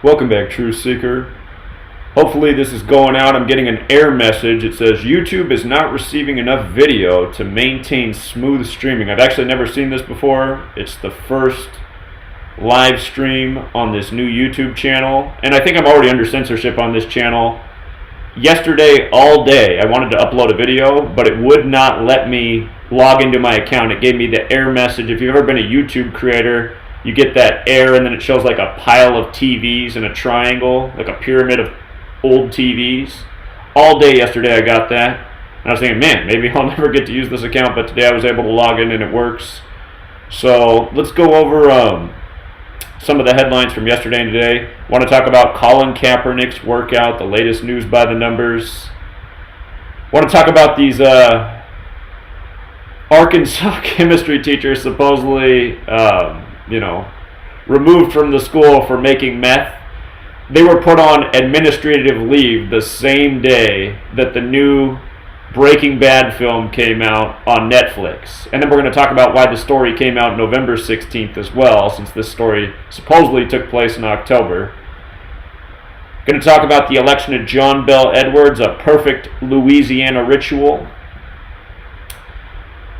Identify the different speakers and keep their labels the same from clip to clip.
Speaker 1: Welcome back, Truth Seeker. Hopefully this is going out. I'm getting an error message. It says YouTube is not receiving enough video to maintain smooth streaming. I've actually never seen this before. It's the first live stream on this new YouTube channel, and I think I'm already under censorship on this channel. Yesterday all day I wanted to upload a video, but it would not let me log into my account. It gave me the error message. If you've ever been a YouTube creator, you get that error and then it shows like a pile of TVs in a triangle, like a pyramid of old TVs. All day yesterday I got that, and I was thinking, man, maybe I'll never get to use this account, but today I was able to log in and it works. So let's go over some of the headlines from yesterday and today. I want to talk about Colin Kaepernick's workout, the latest news by the numbers. I want to talk about these Arkansas chemistry teachers supposedly, removed from the school for making meth. They were put on administrative leave the same day that the new Breaking Bad film came out on Netflix. And then we're going to talk about why the story came out November 16th as well, since this story supposedly took place in October. Going to talk about the election of John Bel Edwards, a perfect Louisiana ritual.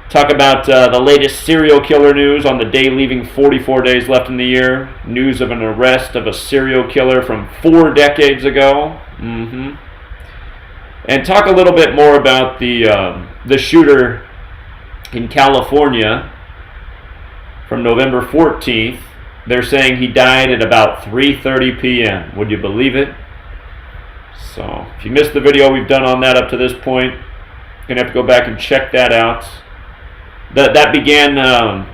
Speaker 1: Talk about the latest serial killer news on the day leaving 44 days left in the year. News of an arrest of a serial killer from 4 decades ago. And talk a little bit more about the shooter in California from November 14th. They're saying he died at about 3:30 p.m. Would you believe it? So if you missed the video we've done on that up to this point, you're going to have to go back and check that out. That began,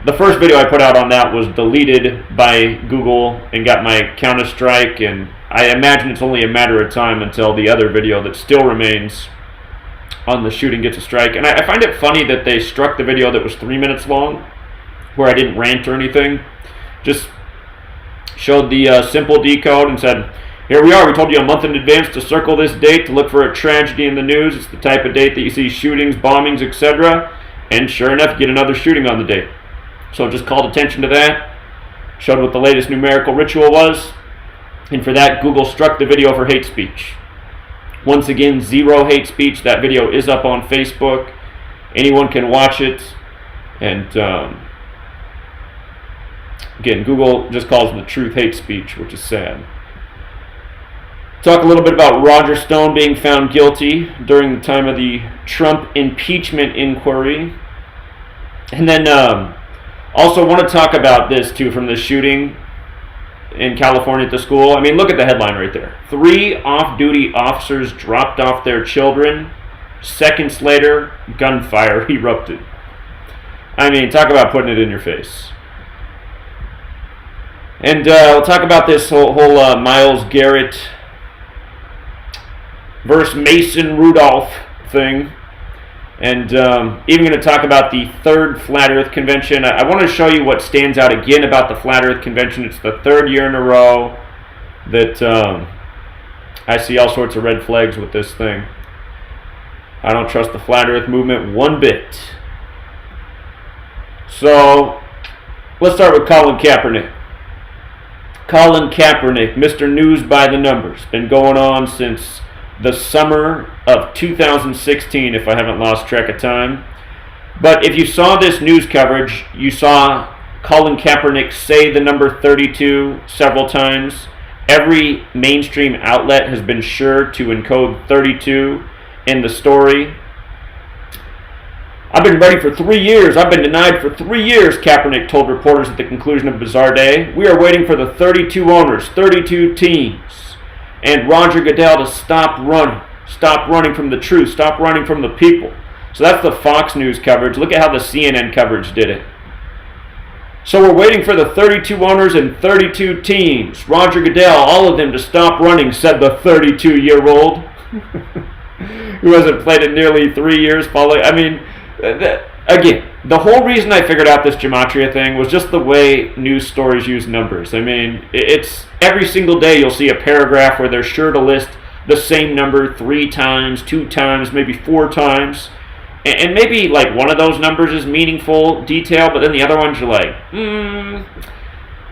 Speaker 1: the first video I put out on that was deleted by Google and got my counter-strike, and I imagine it's only a matter of time until the other video that still remains on the shooting gets a strike. And I find it funny that they struck the video that was 3 minutes long, where I didn't rant or anything. Just showed the simple decode and said, here we are, we told you a month in advance to circle this date to look for a tragedy in the news. It's the type of date that you see shootings, bombings, etc. And sure enough, get another shooting on the date. So just called attention to that, showed what the latest numerical ritual was, and for that, Google struck the video for hate speech. Once again, 0 hate speech. That video is up on Facebook. Anyone can watch it. And again, Google just calls the truth hate speech, which is sad. Talk a little bit about Roger Stone being found guilty during the time of the Trump impeachment inquiry. And then also want to talk about this too, from the shooting in California at the school. I mean, look at the headline right there. 3 off-duty officers dropped off their children. Seconds later, gunfire erupted. I mean, talk about putting it in your face. And we'll talk about this whole Myles Garrett versus Mason Rudolph thing, and even going to talk about the 3rd Flat Earth Convention. I want to show you what stands out again about the Flat Earth Convention. It's the 3rd year in a row that I see all sorts of red flags with this thing. I don't trust the Flat Earth movement one bit. So let's start with Colin Kaepernick. Colin Kaepernick, Mr. News by the Numbers, been going on since the summer of 2016, if I haven't lost track of time. But if you saw this news coverage, you saw Colin Kaepernick say the number 32 several times. Every mainstream outlet has been sure to encode 32 in the story. I've been ready for 3 years. I've been denied for 3 years, Kaepernick told reporters at the conclusion of Bizarre Day. We are waiting for the 32 owners, 32 teams, and Roger Goodell to stop running from the truth, stop running from the people. So that's the Fox News coverage. Look at how the CNN coverage did it. So we're waiting for the 32 owners and 32 teams, Roger Goodell, all of them to stop running, said the 32-year-old, who hasn't played in nearly 3 years. I mean, again, the whole reason I figured out this gematria thing was just the way news stories use numbers. I mean, it's every single day you'll see a paragraph where they're sure to list the same number 3 times, 2 times, maybe 4 times. And maybe like one of those numbers is meaningful detail, but then the other ones you're like,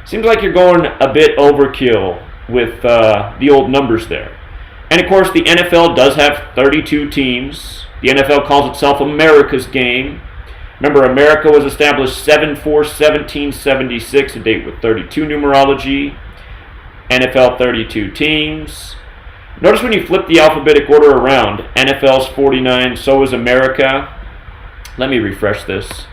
Speaker 1: seems like you're going a bit overkill with the old numbers there. And of course, the NFL does have 32 teams. The NFL calls itself America's game. Remember, America was established 7/4/1776, a date with 32 numerology. NFL 32 teams. Notice when you flip the alphabetic order around, NFL's 49, so is America. Let me refresh this.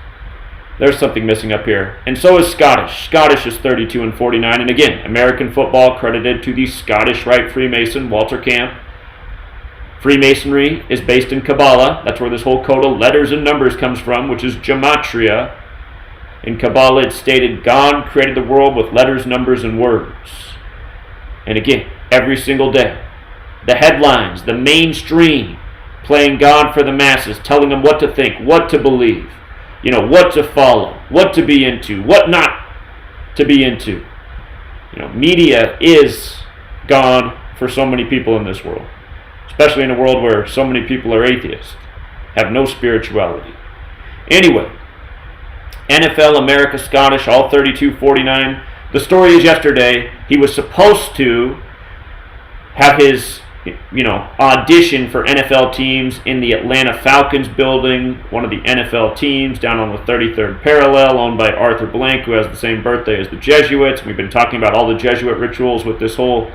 Speaker 1: There's something missing up here. And so is Scottish. Scottish is 32 and 49. And again, American football credited to the Scottish Rite Freemason, Walter Camp. Freemasonry is based in Kabbalah. That's where this whole code of letters and numbers comes from, which is gematria. In Kabbalah, it's stated God created the world with letters, numbers, and words. And again, every single day, the headlines, the mainstream, playing God for the masses, telling them what to think, what to believe, what to follow, what to be into, what not to be into. Media is God for so many people in this world, especially in a world where so many people are atheists, have no spirituality. Anyway, NFL, America, Scottish, all 32, 49. The story is yesterday, he was supposed to have his audition for NFL teams in the Atlanta Falcons building, one of the NFL teams down on the 33rd parallel, owned by Arthur Blank, who has the same birthday as the Jesuits. We've been talking about all the Jesuit rituals with this whole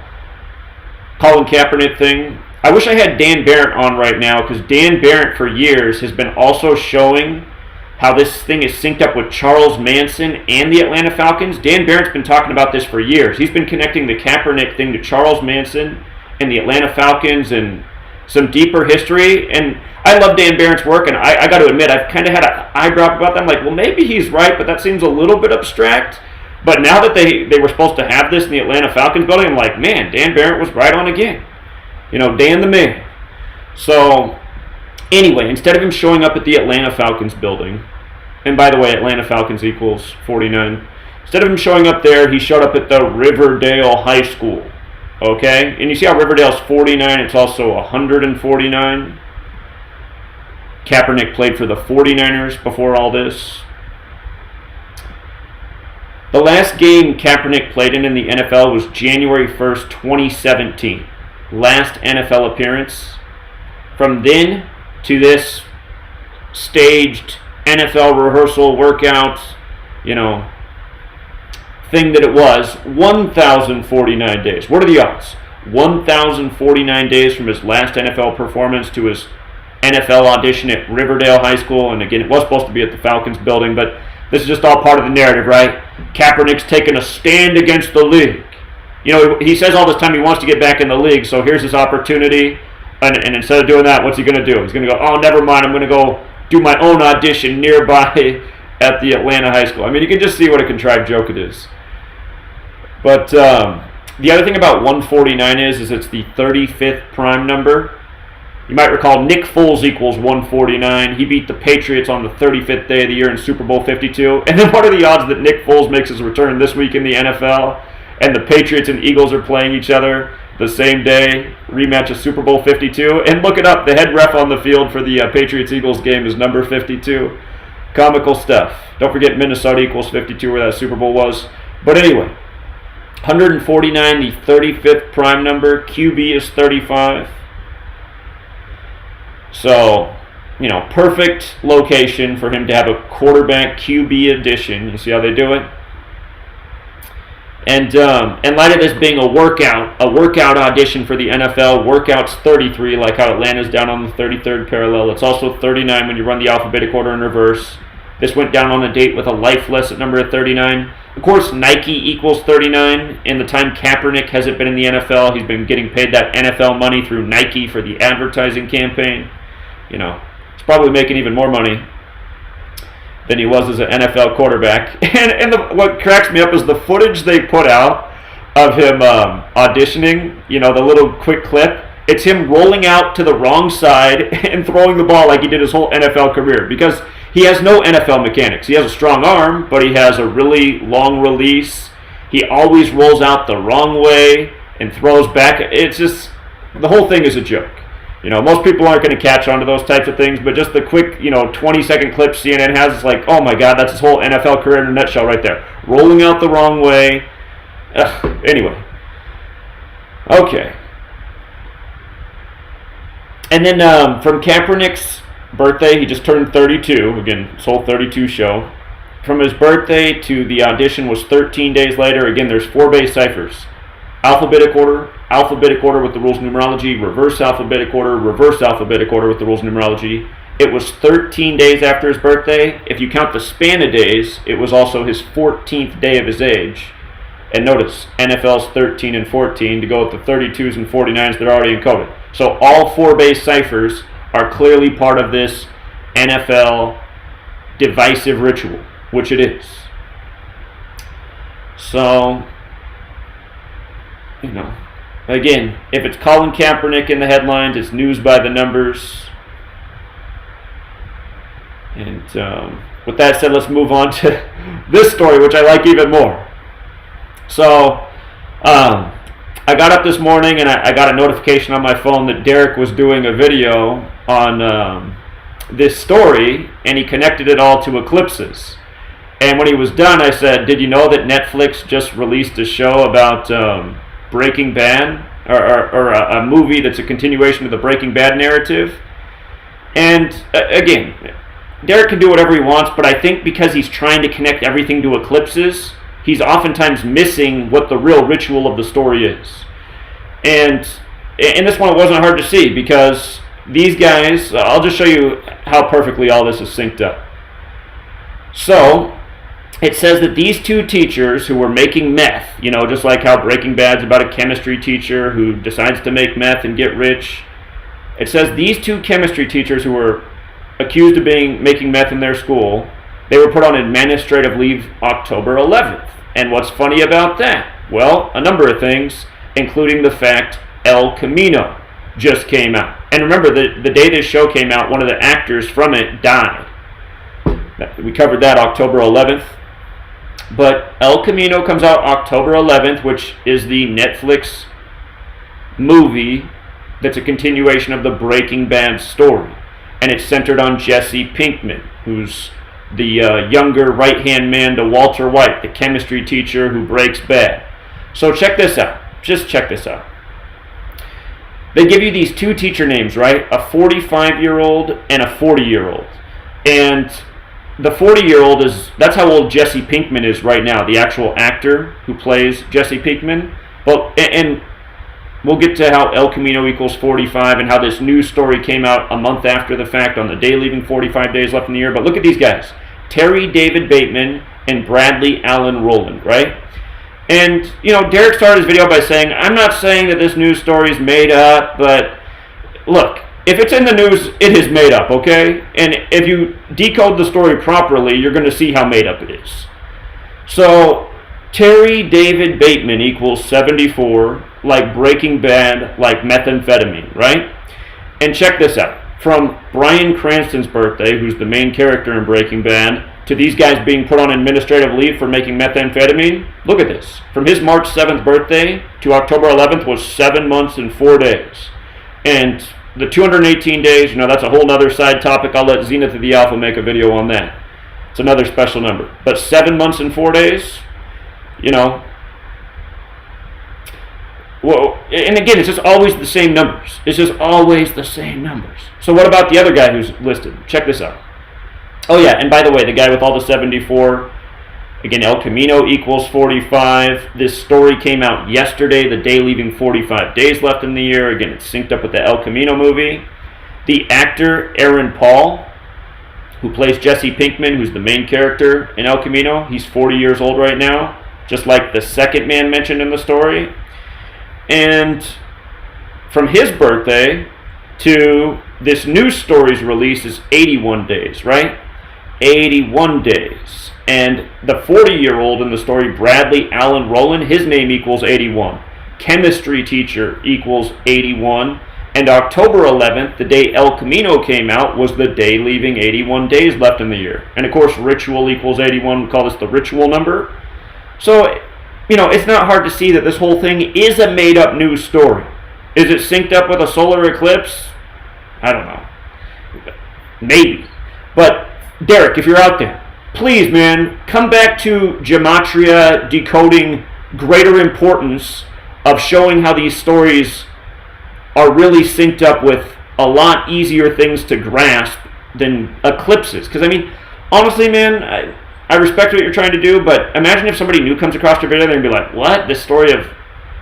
Speaker 1: Colin Kaepernick thing. I wish I had Dan Barrett on right now, because Dan Barrett for years has been also showing how this thing is synced up with Charles Manson and the Atlanta Falcons. Dan Barrett's been talking about this for years. He's been connecting the Kaepernick thing to Charles Manson and the Atlanta Falcons and some deeper history. And I love Dan Barrett's work, and I got to admit, I've kind of had an eyebrow about that. I'm like, well, maybe he's right, but that seems a little bit abstract. But now that they were supposed to have this in the Atlanta Falcons building, I'm like, man, Dan Barrett was right on again. Dan the man. So, anyway, instead of him showing up at the Atlanta Falcons building, and by the way, Atlanta Falcons equals 49, instead of him showing up there, he showed up at the Riverdale High School. Okay? And you see how Riverdale's 49, it's also 149. Kaepernick played for the 49ers before all this. The last game Kaepernick played in the NFL was January 1st, 2017. Last NFL appearance. From then to this staged NFL rehearsal workout, thing that it was, 1,049 days. What are the odds? 1,049 days from his last NFL performance to his NFL audition at Riverdale High School. And again, it was supposed to be at the Falcons building, but this is just all part of the narrative, right? Kaepernick's taking a stand against the league. He says all this time he wants to get back in the league, so here's his opportunity. And instead of doing that, what's he going to do? He's going to go, oh, never mind, I'm going to go do my own audition nearby at the Atlanta High School. I mean, you can just see what a contrived joke it is. But the other thing about 149 is it's the 35th prime number. You might recall Nick Foles equals 149. He beat the Patriots on the 35th day of the year in Super Bowl 52. And then what are the odds that Nick Foles makes his return this week in the NFL and the Patriots and Eagles are playing each other the same day, rematch of Super Bowl 52? And look it up, the head ref on the field for the Patriots-Eagles game is number 52. Comical stuff. Don't forget Minnesota equals 52 where that Super Bowl was. But anyway, 149, the 35th prime number. QB is 35. So, perfect location for him to have a quarterback QB edition. You see how they do it? And in light of this being a workout audition for the NFL, workout's 33, like how Atlanta's down on the 33rd parallel. It's also 39 when you run the alphabetic order in reverse. This went down on a date with a lifeless at number 39. Of course, Nike equals 39. In the time Kaepernick hasn't been in the NFL, he's been getting paid that NFL money through Nike for the advertising campaign. He's probably making even more money than he was as an NFL quarterback. And what cracks me up is the footage they put out of him auditioning, the little quick clip. It's him rolling out to the wrong side and throwing the ball like he did his whole NFL career, because he has no NFL mechanics. He has a strong arm, but he has a really long release. He always rolls out the wrong way and throws back. It's just, the whole thing is a joke. Most people aren't going to catch on to those types of things, but just the quick, 20-second clip CNN has, it's like, oh my God, that's his whole NFL career in a nutshell right there. Rolling out the wrong way. Anyway. Okay. And then from Kaepernick's birthday, he just turned 32. Again, this whole 32 show. From his birthday to the audition was 13 days later. Again, there's 4 base ciphers. Alphabetic order with the rules of numerology, reverse alphabetic order with the rules of numerology. It was 13 days after his birthday. If you count the span of days, it was also his 14th day of his age. And notice, NFL's 13 and 14 to go with the 32s and 49s that are already encoded. So all 4 base ciphers are clearly part of this NFL divisive ritual, which it is. So, again, if it's Colin Kaepernick in the headlines, it's news by the numbers. And with that said, let's move on to this story, which I like even more. So, I got up this morning and I got a notification on my phone that Derek was doing a video on this story, and he connected it all to eclipses. And when he was done, I said, did you know that Netflix just released a show about Breaking Bad, or a movie that's a continuation of the Breaking Bad narrative? And again, Derek can do whatever he wants, but I think because he's trying to connect everything to eclipses, he's oftentimes missing what the real ritual of the story is. And in this one, it wasn't hard to see, because these guys, I'll just show you how perfectly all this is synced up. So, it says that these 2 teachers who were making meth, just like how Breaking Bad's about a chemistry teacher who decides to make meth and get rich. It says these 2 chemistry teachers who were accused of making meth in their school, they were put on administrative leave October 11th. And what's funny about that? Well, a number of things, including the fact El Camino just came out. And remember, the day this show came out, one of the actors from it died. We covered that October 11th. But El Camino comes out October 11th, which is the Netflix movie that's a continuation of the Breaking Bad story. And it's centered on Jesse Pinkman, who's the younger right-hand man to Walter White, the chemistry teacher who breaks bad. So check this out. Just check this out. They give you these 2 teacher names, right? A 45-year-old and a 40-year-old. And the 40-year-old that's how old Jesse Pinkman is right now, the actual actor who plays Jesse Pinkman. Well, and we'll get to how El Camino equals 45 and how this news story came out a month after the fact on the day leaving 45 days left in the year. But look at these guys. Terry David Bateman and Bradley Allen Rowland, right? And, Derek started his video by saying, I'm not saying that this news story is made up, but look, if it's in the news, it is made up, okay? And if you decode the story properly, you're going to see how made up it is. So, Terry David Bateman equals 74, like Breaking Bad, like methamphetamine, right? And check this out. From Bryan Cranston's birthday, who's the main character in Breaking Bad, to these guys being put on administrative leave for making methamphetamine, look at this. From his March 7th birthday to October 11th was 7 months and 4 days. And the 218 days, that's a whole other side topic. I'll let Zenith of the Alpha make a video on that. It's another special number. But 7 months and 4 days, well, and again, it's just always the same numbers. It's just always the same numbers. So what about the other guy who's listed? Check this out. Oh yeah, and by the way, the guy with all the 74, again, El Camino equals 45. This story came out yesterday, the day leaving 45 days left in the year. Again, it's synced up with the El Camino movie. The actor Aaron Paul, who plays Jesse Pinkman, who's the main character in El Camino, he's 40 years old right now, just like the second man mentioned in the story. And from his birthday to this news story's release is 81 days, right? 81 days. And the 40-year-old in the story, Bradley Allen Rowland, his name equals 81. Chemistry teacher equals 81. And October 11th, the day El Camino came out, was the day leaving 81 days left in the year. And of course, ritual equals 81. We call this the ritual number. So, it's not hard to see that this whole thing is a made-up news story. Is it synced up with a solar eclipse? I don't know. Maybe. But, Derek, if you're out there, please, man, come back to gematria decoding greater importance of showing how these stories are really synced up with a lot easier things to grasp than eclipses. Because, I mean, honestly, man, I respect what you're trying to do, but imagine if somebody new comes across your video and be like, what? This story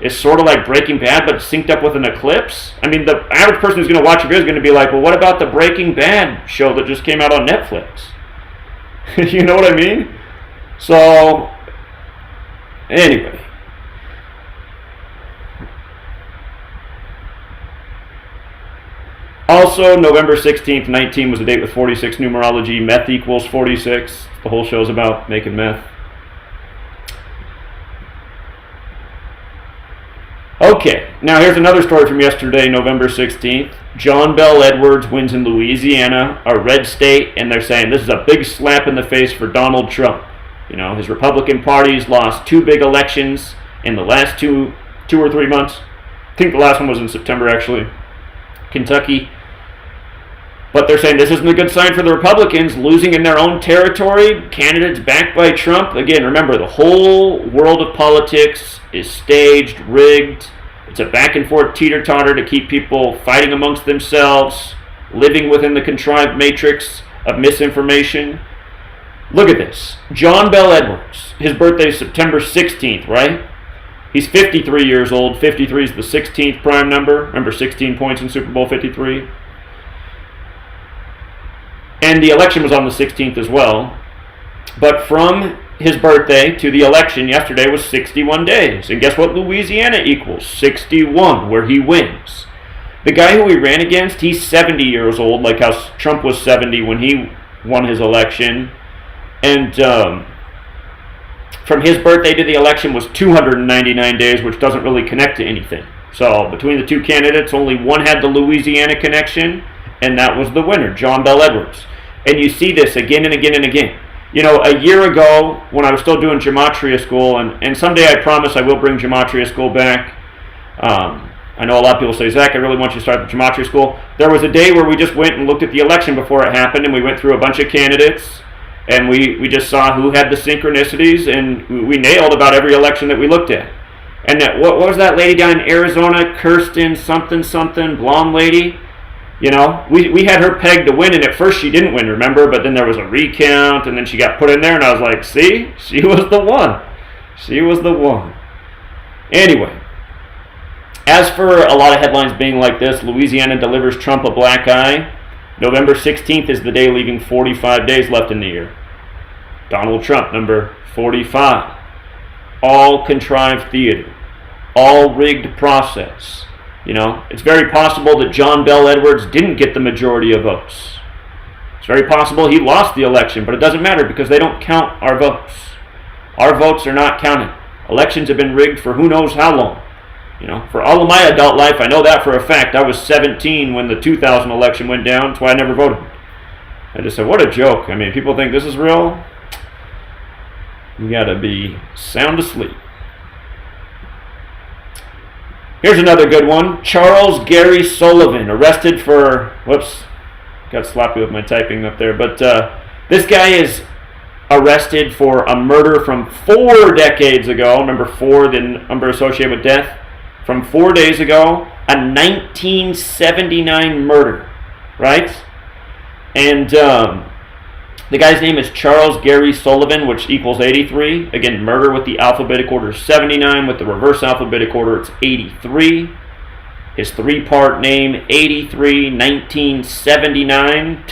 Speaker 1: is sort of like Breaking Bad, but synced up with an eclipse? I mean, the average person who's going to watch your video is going to be like, well, what about the Breaking Bad show that just came out on Netflix? You know what I mean? So, anyway. Also, November 16th, 19 was a date with 46 numerology. Meth equals 46. The whole show's about making meth. Okay, now here's another story from yesterday, November 16th. John Bel Edwards wins in Louisiana, a red state, and they're saying this is a big slap in the face for Donald Trump. You know, his Republican party's lost 2 big elections in the last two or 3 months. I think the last one was in September, actually. Kentucky. But they're saying this isn't a good sign for the Republicans, losing in their own territory, candidates backed by Trump. Again, remember, the whole world of politics is staged, rigged. It's a back and forth teeter-totter to keep people fighting amongst themselves, living within the contrived matrix of misinformation. Look at this. John Bel Edwards, his birthday is September 16th, right? He's 53 years old. 53 is the 16th prime number. Remember, 16 points in Super Bowl 53. And the election was on the 16th as well. But from his birthday to the election yesterday was 61 days. And guess what Louisiana equals? 61, where he wins. The guy who he ran against, he's 70 years old, like how Trump was 70 when he won his election. And from his birthday to the election was 299 days, which doesn't really connect to anything. So between the two candidates, only one had the Louisiana connection, and that was the winner, John Bel Edwards. And you see this again and again and again. You know, a year ago, when I was still doing gematria school, and someday I promise I will bring gematria school back. I know a lot of people say, Zach, I really want you to start the gematria school. There was a day where we just went and looked at the election before it happened, and we went through a bunch of candidates, and we just saw who had the synchronicities, and we nailed about every election that we looked at. And what was that lady down in Arizona, Kirsten something, blonde lady? You know, we had her pegged to win, and at first she didn't win, remember? But then there was a recount, and then she got put in there, and I was like, see? She was the one. She was the one. Anyway, as for a lot of headlines being like this, Louisiana delivers Trump a black eye. November 16th is the day leaving 45 days left in the year. Donald Trump, number 45. All contrived theater. All rigged process. You know, it's very possible that John Bel Edwards didn't get the majority of votes. It's very possible he lost the election, but it doesn't matter because they don't count our votes. Our votes are not counted. Elections have been rigged for who knows how long. You know, for all of my adult life, I know that for a fact. I was 17 when the 2000 election went down. That's why I never voted. I just said, what a joke. I mean, people think this is real. You gotta be sound asleep. Here's another good one. Charles Gary Sullivan, arrested for, whoops, got sloppy with my typing up there, but this guy is arrested for a murder from 4 decades ago. Remember 4, the number associated with death? From 4 days ago, a 1979 murder, right? And the guy's name is Charles Gary Sullivan, which equals 83. Again, murder with the alphabetic order is 79. With the reverse alphabetic order, it's 83. His 3-part name, 83, 1979.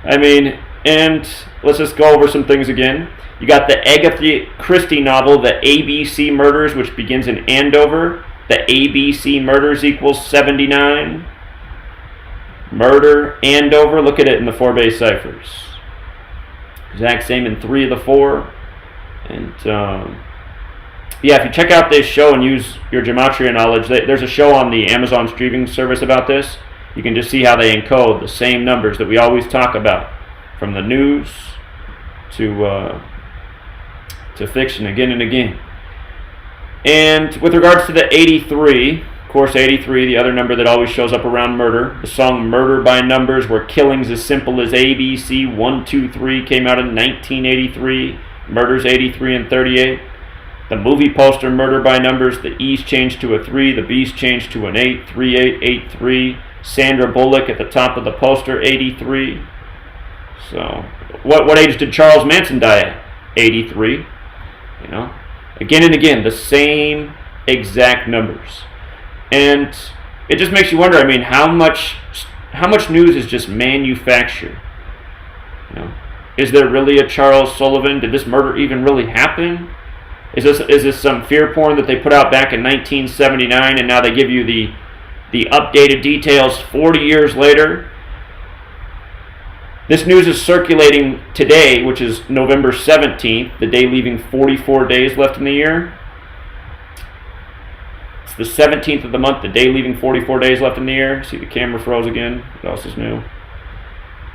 Speaker 1: I mean, and let's just go over some things again. You got the Agatha Christie novel, The ABC Murders, which begins in Andover. The ABC Murders equals 79. Murder, Andover. Look at it in the 4-base ciphers. Exact same in 3 of the 4. And yeah, if you check out this show and use your gematria knowledge, there's a show on the Amazon streaming service about this. You can just see how they encode the same numbers that we always talk about, from the news to fiction again and again. And with regards to the 83, of course 83, the other number that always shows up around murder, the song Murder by Numbers, where killings as simple as ABC 1, 2, 3 came out in 1983, murders 83 and 38. The movie poster Murder by Numbers, the E's changed to a 3, the B's changed to an 8, 3883. Sandra Bullock at the top of the poster, 83. So, what age did Charles Manson die at? 83. You know, again and again, the same exact numbers, and it just makes you wonder. I mean, how much news is just manufactured? You know, is there really a Charles Sullivan? Did this murder even really happen? Is this some fear porn that they put out back in 1979, and now they give you the updated details 40 years later? This news is circulating today, which is November 17th, the day leaving 44 days left in the year. It's the 17th of the month, the day leaving 44 days left in the year. See, the camera froze again. What else is new?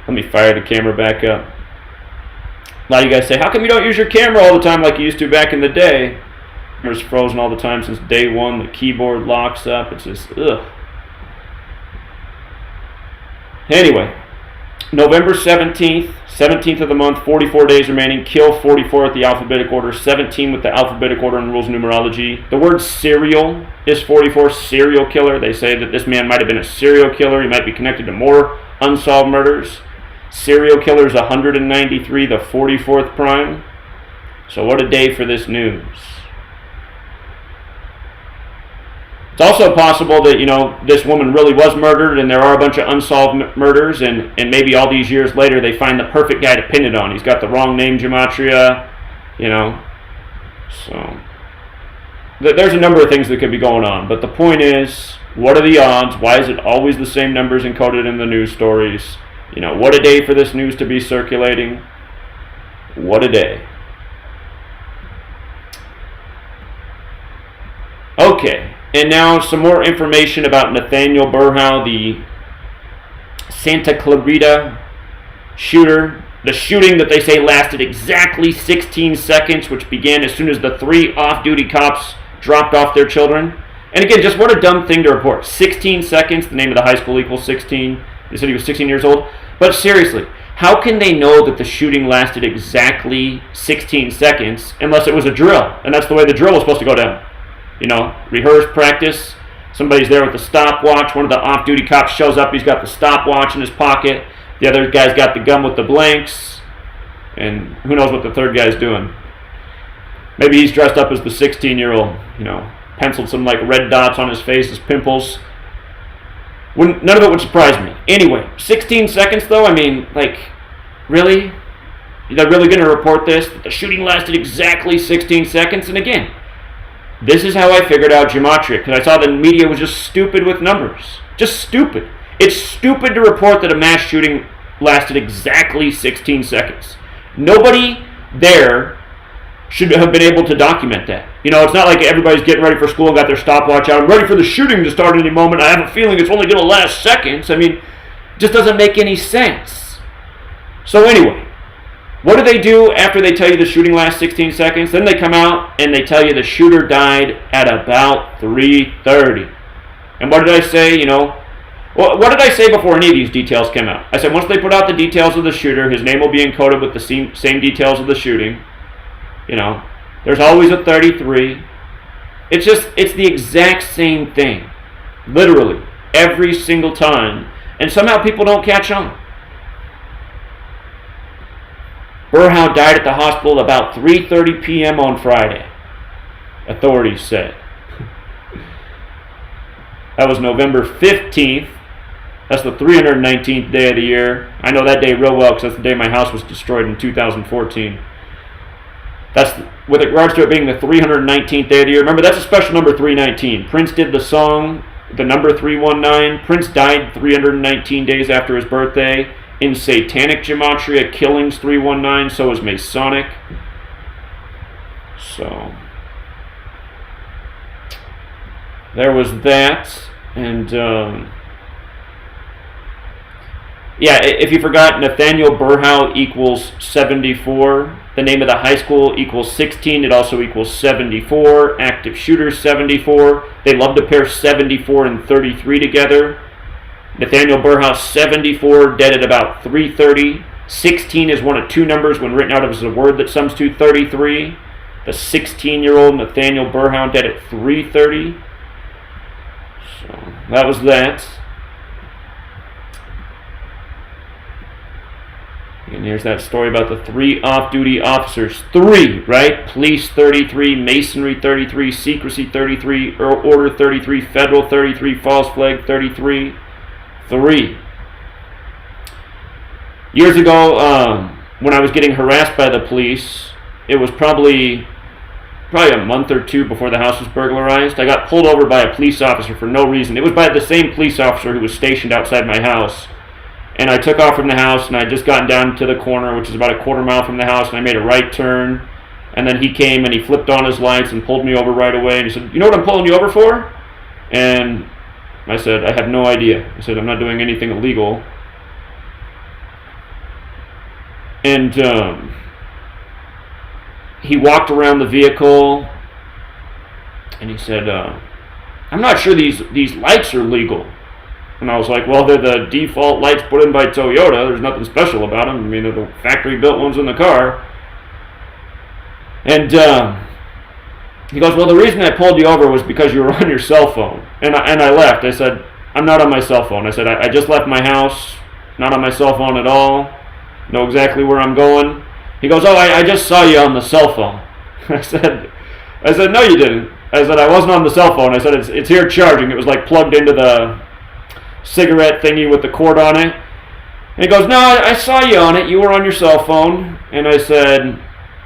Speaker 1: Let me fire the camera back up. A lot of you guys say, how come you don't use your camera all the time like you used to back in the day? The camera's frozen all the time since day one. The keyboard locks up. It's just, ugh. Anyway, November 17th of the month, 44 days remaining. Kill 44 at the alphabetic order, 17 with the alphabetic order and rules numerology. The word serial is 44, serial killer. They say that this man might have been a serial killer. He might be connected to more unsolved murders. Serial killer is 193, the 44th prime. So what a day for this news. It's also possible that, you know, this woman really was murdered and there are a bunch of unsolved murders, and maybe all these years later they find the perfect guy to pin it on. He's got the wrong name gematria, you know. So there's a number of things that could be going on. But the point is, what are the odds? Why is it always the same numbers encoded in the news stories? You know, what a day for this news to be circulating. What a day. Okay. And now some more information about Nathaniel Berhow, the Santa Clarita shooter. The shooting that they say lasted exactly 16 seconds, which began as soon as the 3 off-duty cops dropped off their children. And again, just what a dumb thing to report. 16 seconds, the name of the high school equals 16. They said he was 16 years old. But seriously, how can they know that the shooting lasted exactly 16 seconds unless it was a drill? And that's the way the drill was supposed to go down. You know, rehearse, practice. Somebody's there with the stopwatch. One of the off-duty cops shows up. He's got the stopwatch in his pocket. The other guy's got the gun with the blanks. And who knows what the third guy's doing. Maybe he's dressed up as the 16-year-old, you know, penciled some like red dots on his face as pimples. None of it would surprise me. Anyway, 16 seconds though, I mean, like, really? They're really going to report this? That the shooting lasted exactly 16 seconds? And again, this is how I figured out gematria, because I saw the media was just stupid with numbers. Just stupid. It's stupid to report that a mass shooting lasted exactly 16 seconds. Nobody there should have been able to document that. You know, it's not like everybody's getting ready for school and got their stopwatch out. I'm ready for the shooting to start any moment. I have a feeling it's only going to last seconds. I mean, it just doesn't make any sense. So anyway, what do they do after they tell you the shooting lasts 16 seconds? Then they come out and they tell you the shooter died at about 3:30. And what did I say? You know, well, what did I say before any of these details came out? I said once they put out the details of the shooter, his name will be encoded with the same details of the shooting. You know, there's always a 33. It's the exact same thing. Literally, every single time. And somehow people don't catch on. Berhow died at the hospital at about 3:30 p.m. on Friday, authorities said. That was November 15th. That's the 319th day of the year. I know that day real well because that's the day my house was destroyed in 2014. That's with regards to it being the 319th day of the year. Remember, that's a special number 319. Prince did the song, the number 319. Prince died 319 days after his birthday. In Satanic Gematria, Killings 319, so is Masonic. So, there was that. And, yeah, if you forgot, Nathaniel Berhow equals 74. The name of the high school equals 16. It also equals 74. Active shooters, 74. They love to pair 74 and 33 together. Nathaniel Berhow, 74, dead at about 3:30. 16 is one of two numbers when written out as a word that sums to 33. The 16-year-old Nathaniel Burhound dead at 3:30. So that was that. And here's that story about the 3 off-duty officers. 3, right? Police 33, Masonry 33, Secrecy 33, Order 33, Federal 33, False Flag 33. 3. Years ago, when I was getting harassed by the police, it was probably a month or 2 before the house was burglarized. I got pulled over by a police officer for no reason. It was by the same police officer who was stationed outside my house. And I took off from the house, and I had just gotten down to the corner, which is about a quarter mile from the house, and I made a right turn. And then he came, and he flipped on his lights and pulled me over right away. And he said, "You know what I'm pulling you over for?" And I said, "I have no idea." I said, "I'm not doing anything illegal." And he walked around the vehicle, and he said, "I'm not sure these lights are legal." And I was like, "Well, they're the default lights put in by Toyota. There's nothing special about them. I mean, they're the factory-built ones in the car." And he goes, "Well, the reason I pulled you over was because you were on your cell phone." And I left. I said, "I'm not on my cell phone." I said, I just left my house, not on my cell phone at all, know exactly where I'm going." He goes, "Oh, I just saw you on the cell phone." I said, "No, you didn't." I said, "I wasn't on the cell phone." I said, it's here charging. It was like plugged into the cigarette thingy with the cord on it." And he goes, "No, I saw you on it. You were on your cell phone." And I said,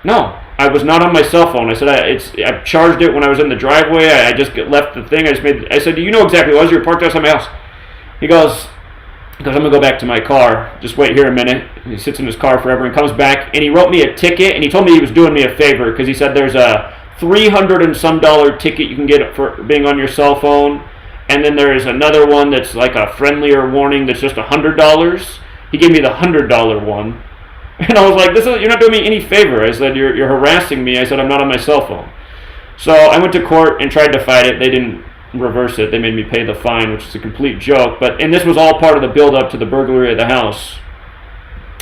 Speaker 1: "No, I was not on my cell phone." I said, I charged it when I was in the driveway. I just left the thing. I said, "Do you know exactly what it was? You were parked outside my house." He goes, "I'm going to go back to my car. Just wait here a minute." And he sits in his car forever and comes back, and he wrote me a ticket, and he told me he was doing me a favor because he said there's a $300 and some ticket you can get for being on your cell phone. And then there is another one that's like a friendlier warning that's just $100. He gave me the $100 one. And I was like, you're not doing me any favor. I said, you're harassing me. I said, I'm not on my cell phone. So I went to court and tried to fight it. They didn't reverse it. They made me pay the fine, which is a complete joke. And this was all part of the build-up to the burglary of the house.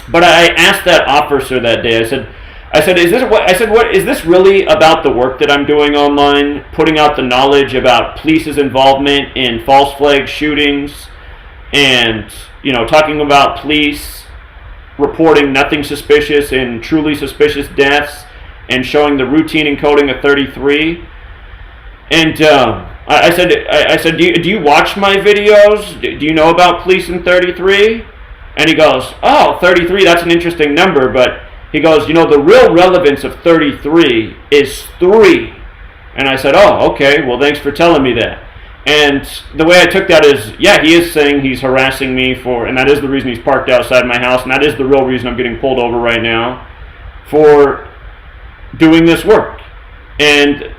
Speaker 1: But I asked that officer that day, I said, is this really about the work that I'm doing online, putting out the knowledge about police's involvement in false flag shootings, and talking about police reporting nothing suspicious and truly suspicious deaths, and showing the routine encoding of 33? And I said, do you watch my videos? Do you know about police in 33? And he goes, "Oh, 33, that's an interesting number, but," he goes, "the real relevance of 33 is 3. And I said, "Oh, okay, well, thanks for telling me that." And the way I took that is, yeah, he is saying he's harassing me and that is the reason he's parked outside my house, and that is the real reason I'm getting pulled over right now, for doing this work. And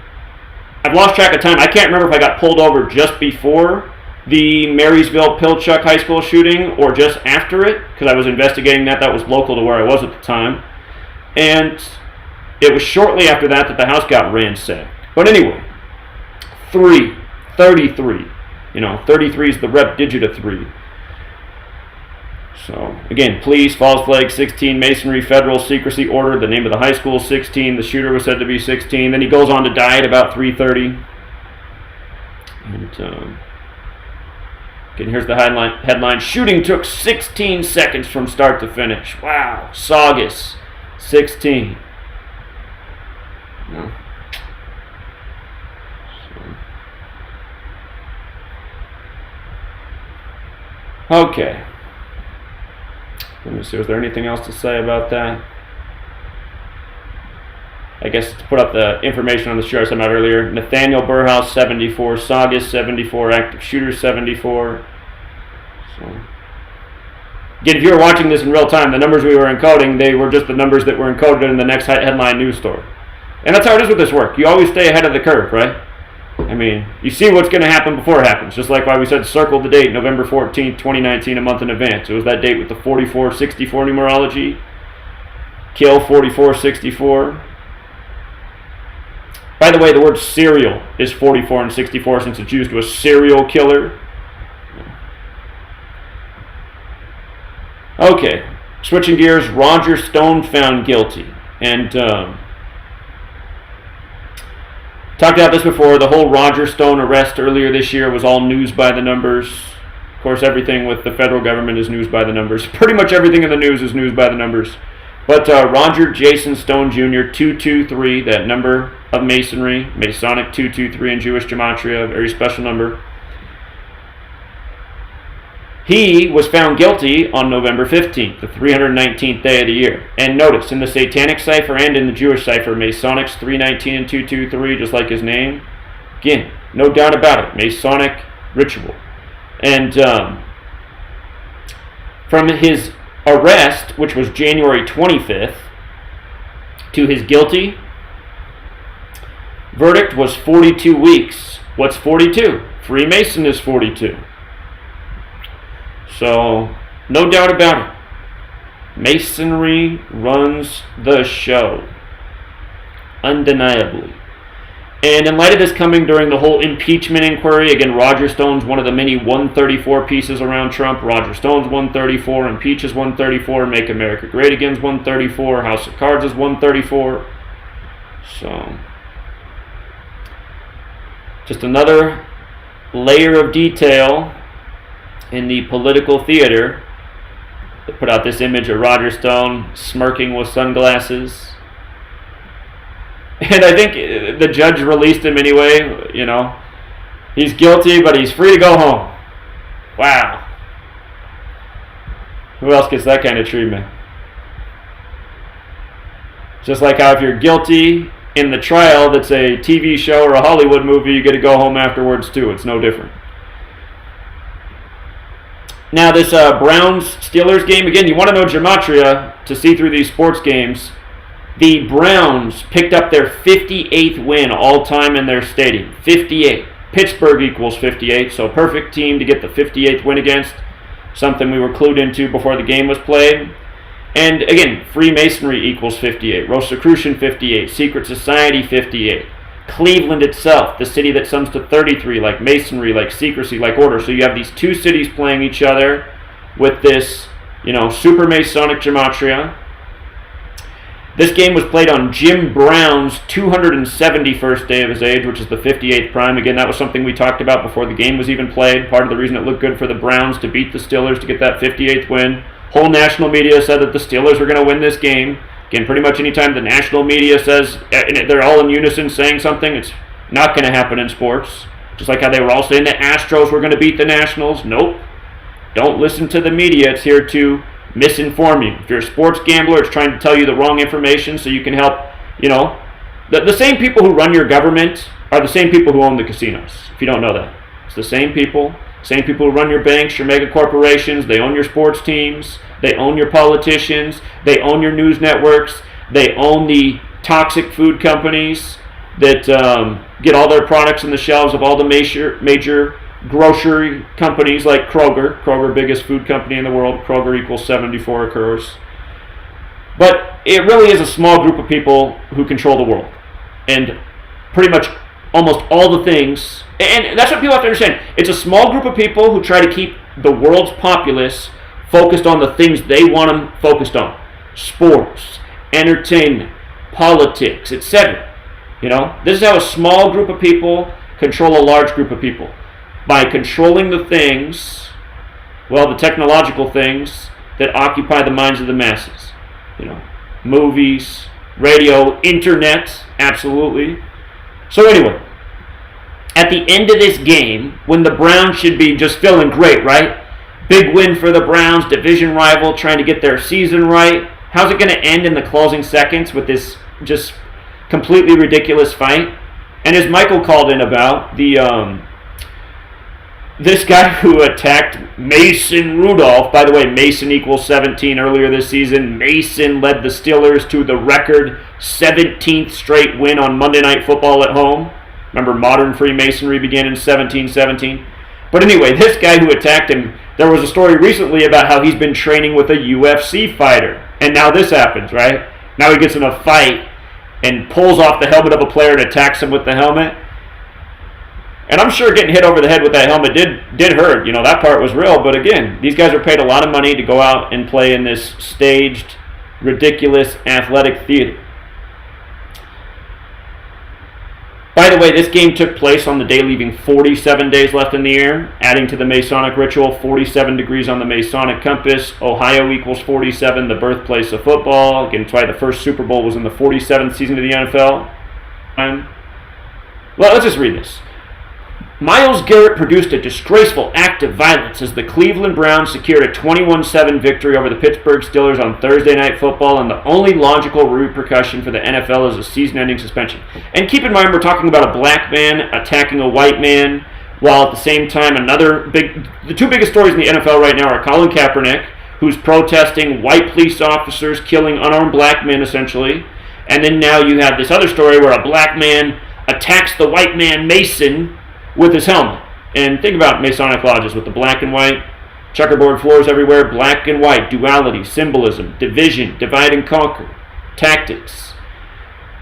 Speaker 1: I've lost track of time. I can't remember if I got pulled over just before the Marysville Pilchuck High School shooting or just after it, because I was investigating that. That was local to where I was at the time. And it was shortly after that the house got ransacked. But anyway, 33. 33 is the rep digit of 3. So, again, police, false flag, 16, Masonry, Federal, Secrecy, Order, the name of the high school, 16. The shooter was said to be 16. Then he goes on to die at about 3:30. And, again, here's the headline. Shooting took 16 seconds from start to finish. Wow. Saugus, 16. No. Okay. Let me see, is there anything else to say about that? I guess to put up the information on the shooter I said about earlier. Nathaniel Burhouse, 74. Saugus, 74. Active shooter, 74. So, again, if you were watching this in real time, the numbers we were encoding, they were just the numbers that were encoded in the next headline news story. And that's how it is with this work. You always stay ahead of the curve, right? I mean, you see what's going to happen before it happens. Just like why we said circle the date, November 14th, 2019, a month in advance. It was that date with the 4464 numerology. Kill 4464. By the way, the word serial is 44 and 64 since it's used to a serial killer. Okay, switching gears, Roger Stone found guilty. And Talked about this before. The whole Roger Stone arrest earlier this year was all news by the numbers. Of course, everything with the federal government is news by the numbers. Pretty much everything in the news is news by the numbers. But Roger Jason Stone Jr., 223, that number of Masonry, Masonic 223 in Jewish Gematria, a very special number. He was found guilty on November 15th, the 319th day of the year. And notice, in the Satanic cipher and in the Jewish cipher, Masonics 319 and 223, just like his name. Again, no doubt about it, Masonic ritual. And from his arrest, which was January 25th, to his guilty verdict was 42 weeks. What's 42? Freemason is 42. So, no doubt about it. Masonry runs the show. Undeniably. And in light of this coming during the whole impeachment inquiry, again, Roger Stone's one of the many 134 pieces around Trump. Roger Stone's 134, Impeach is 134, Make America Great Again is 134, House of Cards is 134. So, just another layer of detail in the political theater. They put out this image of Roger Stone smirking with sunglasses. And I think the judge released him anyway, you know. He's guilty, but he's free to go home. Wow. Who else gets that kind of treatment? Just like how if you're guilty in the trial that's a TV show or a Hollywood movie, you get to go home afterwards too. It's no different. Now this Browns-Steelers game, again, you want to know Gematria to see through these sports games. The Browns picked up their 58th win all-time in their stadium. 58. Pittsburgh equals 58, so perfect team to get the 58th win against. Something we were clued into before the game was played. And again, Freemasonry equals 58. Rosicrucian 58. Secret Society 58. Cleveland itself, the city that sums to 33, like Masonry, like secrecy, like order. So you have these two cities playing each other with this, you know, super Masonic Gematria. This game was played on Jim Brown's 271st day of his age, which is the 58th prime. Again, that was something we talked about before the game was even played. Part of the reason it looked good for the Browns to beat the Steelers to get that 58th win. Whole national media said that the Steelers were going to win this game. Again, pretty much anytime the national media says, they're all in unison saying something, it's not going to happen in sports. Just like how they were all saying the Astros were going to beat the Nationals. Nope. Don't listen to the media. It's here to misinform you. If you're a sports gambler, it's trying to tell you the wrong information so you can help, you know. The same people who run your government are the same people who own the casinos, if you don't know that. It's the same people who run your banks, your mega corporations. They own your sports teams. They own your politicians. They own your news networks. They own the toxic food companies that get all their products in the shelves of all the major grocery companies like Kroger. Kroger, biggest food company in the world. Kroger equals 74 occurs. But it really is a small group of people who control the world. And pretty much almost all the things, and that's what people have to understand. It's a small group of people who try to keep the world's populace focused on the things they want them focused on. Sports, entertainment, politics, etc. You know, this is how a small group of people control a large group of people. By controlling the things, well, the technological things that occupy the minds of the masses. You know, movies, radio, internet, absolutely. So anyway, at the end of this game, when the Browns should be just feeling great, right? Big win for the Browns, division rival, trying to get their season right. How's it going to end in the closing seconds with this just completely ridiculous fight? And as Michael called in about, this guy who attacked Mason Rudolph, by the way, Mason equals 17 earlier this season. Mason led the Steelers to the record 17th straight win on Monday Night Football at home. Remember, modern Freemasonry began in 1717. But anyway, this guy who attacked him, there was a story recently about how he's been training with a UFC fighter. And now this happens, right? Now he gets in a fight and pulls off the helmet of a player and attacks him with the helmet. And I'm sure getting hit over the head with that helmet did hurt. You know, that part was real. But again, these guys are paid a lot of money to go out and play in this staged, ridiculous athletic theater. By the way, this game took place on the day leaving 47 days left in the year, adding to the Masonic ritual, 47 degrees on the Masonic compass. Ohio equals 47, the birthplace of football. Again, that's why the first Super Bowl was in the 47th season of the NFL. Well, let's just read this. Myles Garrett produced a disgraceful act of violence as the Cleveland Browns secured a 21-7 victory over the Pittsburgh Steelers on Thursday Night Football, and the only logical repercussion for the NFL is a season-ending suspension. And keep in mind, we're talking about a black man attacking a white man, while at the same time the two biggest stories in the NFL right now are Colin Kaepernick, who's protesting white police officers killing unarmed black men, essentially, and then now you have this other story where a black man attacks the white man Mason with his helmet. And think about Masonic lodges with the black and white, checkerboard floors everywhere, black and white, duality, symbolism, division, divide and conquer, tactics.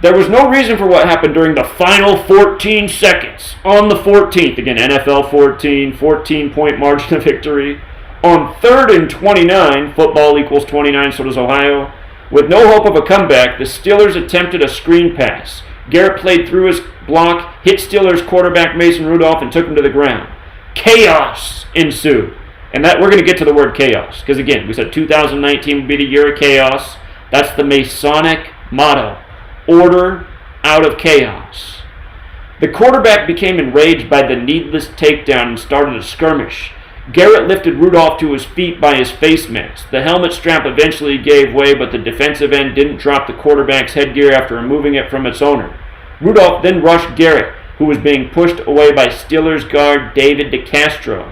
Speaker 1: There was no reason for what happened during the final 14 seconds on the 14th. Again, NFL 14-point margin of victory. On 3rd and 29, football equals 29, so does Ohio. With no hope of a comeback, the Steelers attempted a screen pass. Garrett played through his block, hit Steelers quarterback Mason Rudolph, and took him to the ground. Chaos ensued. And that we're going to get to the word chaos, because again, we said 2019 would be the year of chaos. That's the Masonic motto. Order out of chaos. The quarterback became enraged by the needless takedown and started a skirmish. Garrett lifted Rudolph to his feet by his face mask. The helmet strap eventually gave way, but the defensive end didn't drop the quarterback's headgear after removing it from its owner. Rudolph then rushed Garrett, who was being pushed away by Steelers guard David DeCastro.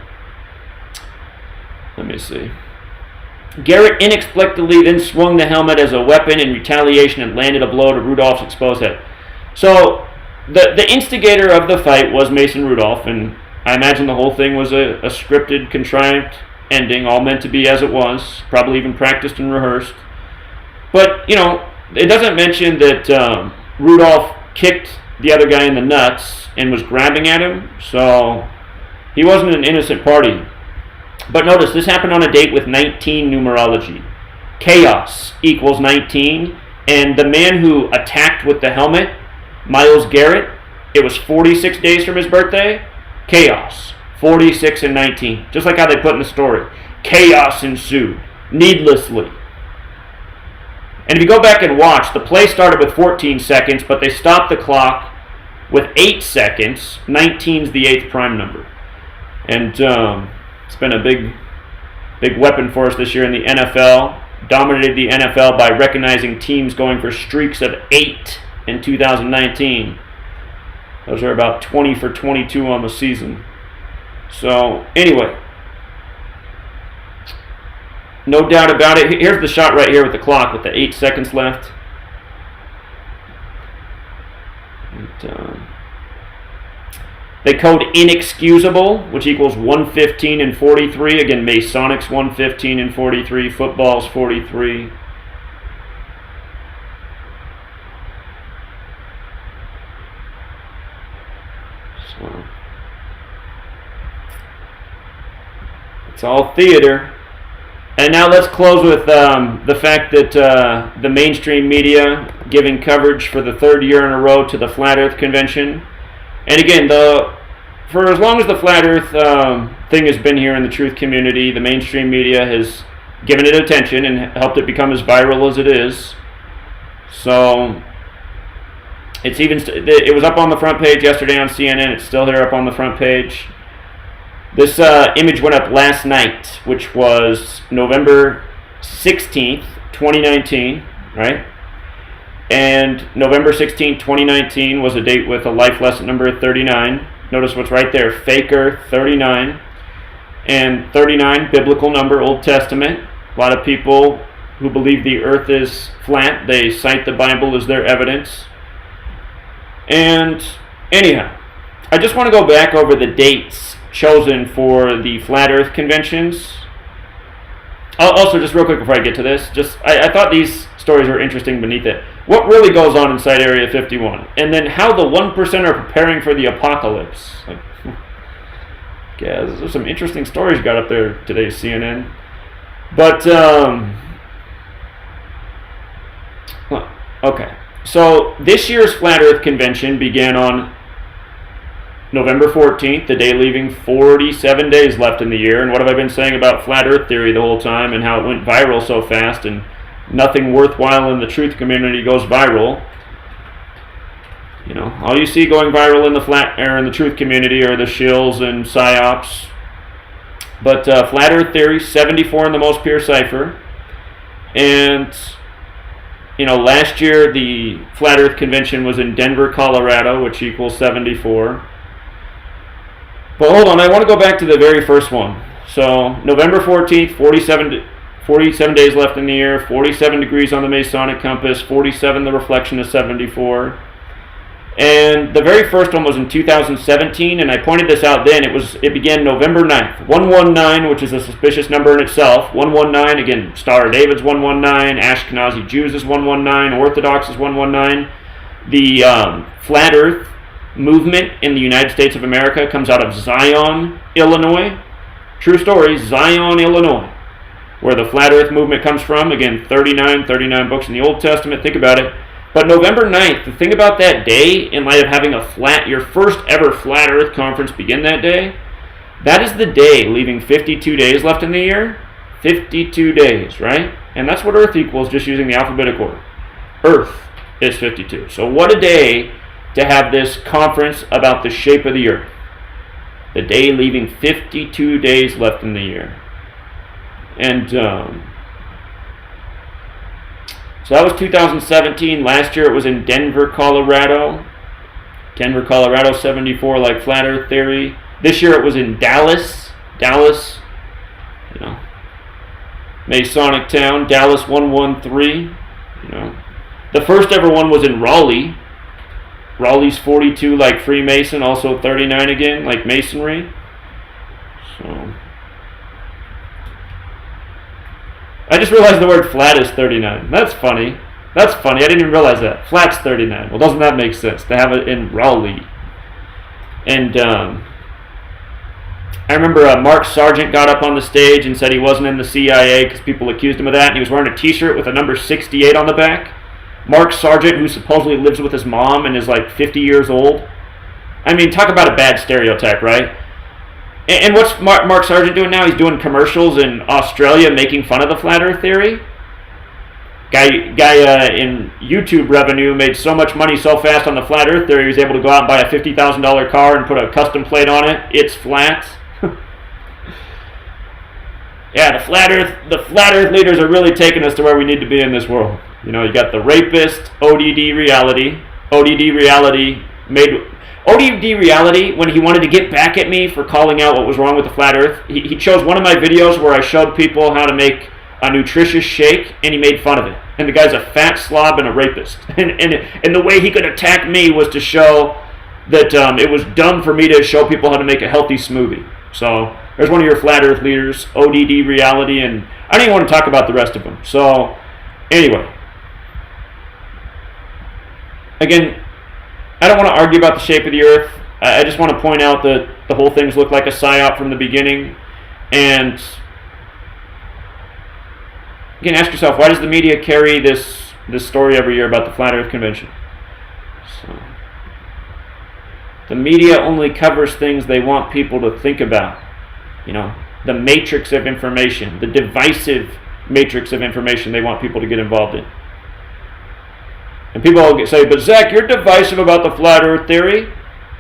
Speaker 1: Let me see. Garrett inexplicably then swung the helmet as a weapon in retaliation and landed a blow to Rudolph's exposed head. So, the instigator of the fight was Mason Rudolph, and I imagine the whole thing was a scripted, contrived ending, all meant to be as it was, probably even practiced and rehearsed. But, it doesn't mention that Rudolph kicked the other guy in the nuts and was grabbing at him, so he wasn't an innocent party. But notice, this happened on a date with 19 numerology. Chaos equals 19, and the man who attacked with the helmet, Myles Garrett, it was 46 days from his birthday. Chaos, 46 and 19. Just like how they put in the story. Chaos ensued, needlessly. And if you go back and watch, the play started with 14 seconds, but they stopped the clock with 8 seconds. 19 is the 8th prime number. And it's been a big weapon for us this year in the NFL. Dominated the NFL by recognizing teams going for streaks of 8 in 2019. Those are about 20 for 22 on the season. So, anyway. No doubt about it. Here's the shot right here with the clock with the 8 seconds left. And, they code inexcusable, which equals 115 and 43. Again, Masonics 115 and 43. Football's 43. So, it's all theater. And now let's close with the fact that the mainstream media giving coverage for the 3rd year in a row to the Flat Earth Convention. And again, for as long as the Flat Earth thing has been here in the truth community, the mainstream media has given it attention and helped it become as viral as it is. So it was up on the front page yesterday on CNN. It's still here up on the front page. This image went up last night, which was November 16th, 2019, right? And November 16th, 2019 was a date with a life lesson number 39. Notice what's right there, Faker 39. And 39, biblical number, Old Testament. A lot of people who believe the earth is flat, they cite the Bible as their evidence. And anyhow, I just want to go back over the dates chosen for the Flat Earth conventions. Also, just real quick before I get to this, I thought these stories were interesting beneath it. What really goes on inside Area 51? And then how the 1% are preparing for the apocalypse. Yeah, there's some interesting stories you got up there today, CNN. But, okay. So, this year's Flat Earth convention began on November 14th, the day leaving 47 days left in the year. And what have I been saying about flat earth theory the whole time and how it went viral so fast, and nothing worthwhile in the truth community goes viral? You know, all you see going viral in the in the truth community are the shills and psyops. But flat earth theory, 74 in the most pure cipher. And, you know, last year the flat earth convention was in Denver, Colorado, which equals 74. But hold on, I want to go back to the very first one. So November 14th, 47 days left in the year, 47 degrees on the Masonic compass, 47 the reflection of 74. And the very first one was in 2017, and I pointed this out then. It began November 9th. 119, which is a suspicious number in itself. 119, again, Star of David's 119, Ashkenazi Jews is 119, Orthodox is 119. The Flat Earth movement in the United States of America comes out of Zion, Illinois. True story, Zion, Illinois, where the Flat Earth movement comes from. Again, 39 books in the Old Testament. Think about it. But November 9th, the thing about that day, in light of having your first ever Flat Earth conference begin that day, that is the day leaving 52 days left in the year. 52 days, right? And that's what Earth equals, just using the alphabetic order. Earth is 52. So what a day to have this conference about the shape of the Earth. The day leaving 52 days left in the year. And so that was 2017. Last year it was in Denver, Colorado. Denver, Colorado, 74, like flat earth theory. This year it was in Dallas. Dallas, you know, Masonic town. Dallas 113, you know. The first ever one was in Raleigh. Raleigh's 42, like Freemason, also 39 again, like Masonry. So I just realized the word flat is 39. That's funny. That's funny. I didn't even realize that. Flat's 39. Well, doesn't that make sense to have it in Raleigh? And I remember Mark Sargent got up on the stage and said he wasn't in the CIA because people accused him of that. And he was wearing a t-shirt with a number 68 on the back. Mark Sargent, who supposedly lives with his mom and is like 50 years old. I mean, talk about a bad stereotype, right? And what's Mark Sargent doing now? He's doing commercials in Australia making fun of the flat earth theory. Guy in YouTube revenue made so much money so fast on the flat earth theory, he was able to go out and buy a $50,000 car and put a custom plate on it. It's flat. Yeah, the flat earth leaders are really taking us to where we need to be in this world. You know, you got the rapist, ODD reality. ODD reality, when he wanted to get back at me for calling out what was wrong with the flat earth, he chose one of my videos where I showed people how to make a nutritious shake, and he made fun of it. And the guy's a fat slob and a rapist. And the way he could attack me was to show that it was dumb for me to show people how to make a healthy smoothie. So there's one of your flat earth leaders, ODD reality, and I don't even want to talk about the rest of them. So anyway, again, I don't want to argue about the shape of the earth. I just want to point out that the whole thing's looked like a psyop from the beginning. And again, ask yourself, why does the media carry this story every year about the Flat Earth Convention? So, the media only covers things they want people to think about. You know, the matrix of information, the divisive matrix of information they want people to get involved in. And people all say, but Zach, you're divisive about the flat earth theory.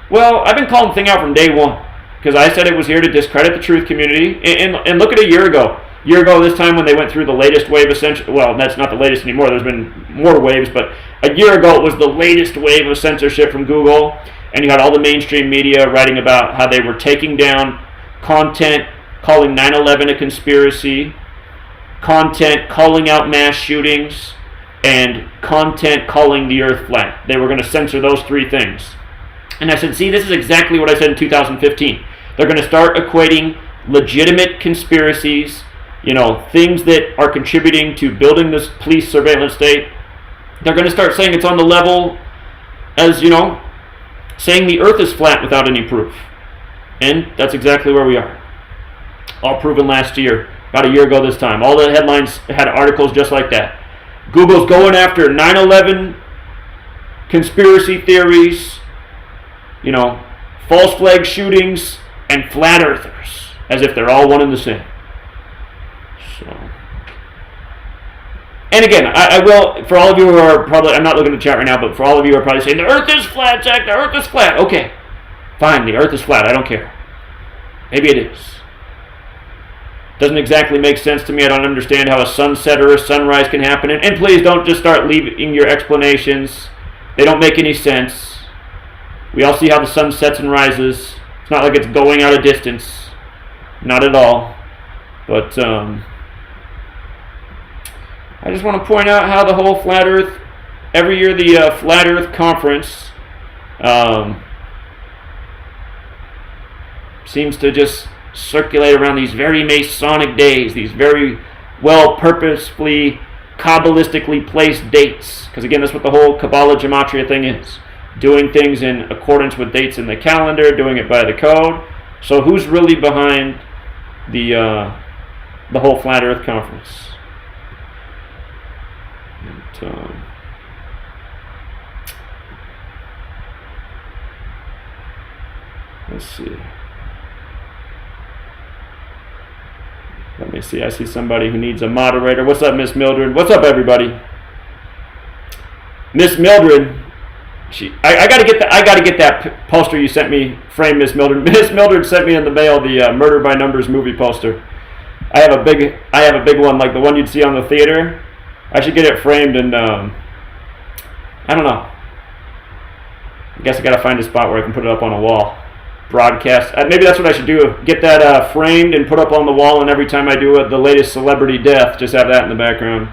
Speaker 1: Well, I've been calling the thing out from day one, because I said it was here to discredit the truth community. And look at a year ago. A year ago this time when they went through the latest wave, essentially, well, that's not the latest anymore. There's been more waves, but a year ago it was the latest wave of censorship from Google. And you had all the mainstream media writing about how they were taking down content, calling 9/11 a conspiracy, content calling out mass shootings, and content calling the earth flat. They were going to censor those three things. And I said, see, this is exactly what I said in 2015. They're going to start equating legitimate conspiracies, you know, things that are contributing to building this police surveillance state. They're going to start saying it's on the level as, you know, saying the earth is flat without any proof. And that's exactly where we are. All proven last year, about a year ago this time. All the headlines had articles just like that. Google's going after 9/11 conspiracy theories, you know, false flag shootings, and flat earthers, as if they're all one and the same. So, and again, I will, for all of you who are probably, I'm not looking at the chat right now, but for all of you who are probably saying, the earth is flat, Zach, the earth is flat. Okay, fine, the earth is flat, I don't care. Maybe it is. Doesn't exactly make sense to me. I don't understand how a sunset or a sunrise can happen. And please don't just start leaving your explanations. They don't make any sense. We all see how the sun sets and rises. It's not like it's going out a distance. Not at all. But I just want to point out how the whole Flat Earth, every year the Flat Earth Conference seems to just circulate around these very Masonic days, these very well purposefully, Kabbalistically placed dates. Because again, that's what the whole Kabbalah Gematria thing is. Doing things in accordance with dates in the calendar, doing it by the code. So who's really behind the whole Flat Earth Conference? And, let's see. Let me see. I see somebody who needs a moderator. What's up, Miss Mildred? What's up, everybody? Miss Mildred, I gotta get that poster you sent me framed, Miss Mildred. Miss Mildred sent me in the mail the Murder by Numbers movie poster. I have a big one like the one you'd see on the theater. I should get it framed and I don't know. I guess I gotta find a spot where I can put it up on a wall. Broadcast. Maybe that's what I should do. Get that framed and put up on the wall, and every time I do the latest celebrity death, just have that in the background.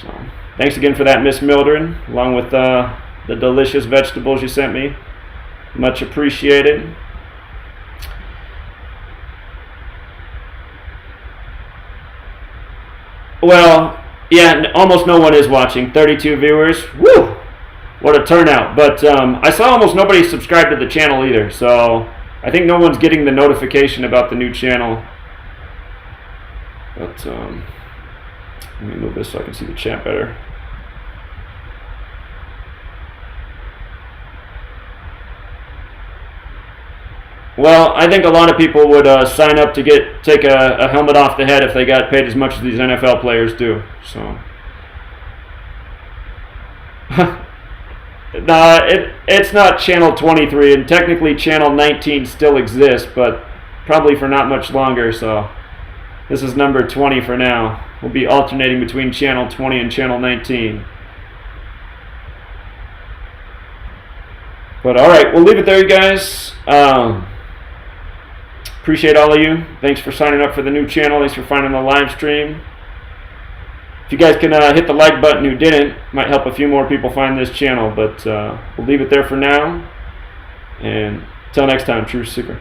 Speaker 1: So, thanks again for that, Miss Mildred, along with the delicious vegetables you sent me. Much appreciated. Well, yeah, almost no one is watching. 32 viewers. Woo! What a turnout. But I saw almost nobody subscribed to the channel either, so I think no one's getting the notification about the new channel. But let me move this so I can see the chat better. Well, I think a lot of people would sign up to take a helmet off the head if they got paid as much as these NFL players do. So. No, it's not channel 23, and technically channel 19 still exists, but probably for not much longer, so this is number 20 for now. We'll be alternating between channel 20 and channel 19. But alright, we'll leave it there, you guys. Appreciate all of you. Thanks for signing up for the new channel. Thanks for finding the live stream. If you guys can hit the like button who didn't, might help a few more people find this channel, but we'll leave it there for now. And until next time, True Seeker.